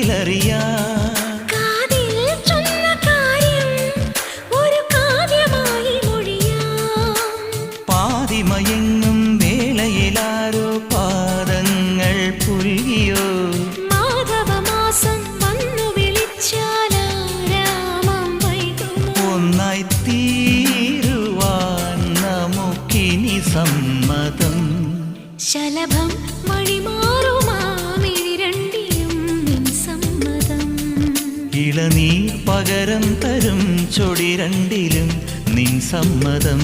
നേരിലറിയാം. പാതിമയങ്ങും വേളയിലാരോ പാദങ്ങൾ പുൽകിയോ. മാധവമാസം വന്നു വിളിച്ചാലാരാമം വൈകുമോ. ഒന്നായി തീരുവാൻ നമുക്കിനി സമ്മതം. ശലഭം വഴിമാറുമാമിരണ്ടിലും നിൻ സമ്മതം. ഇളനീർ പകരം തരും ചൊടി രണ്ടിലും നിൻ സമ്മതം.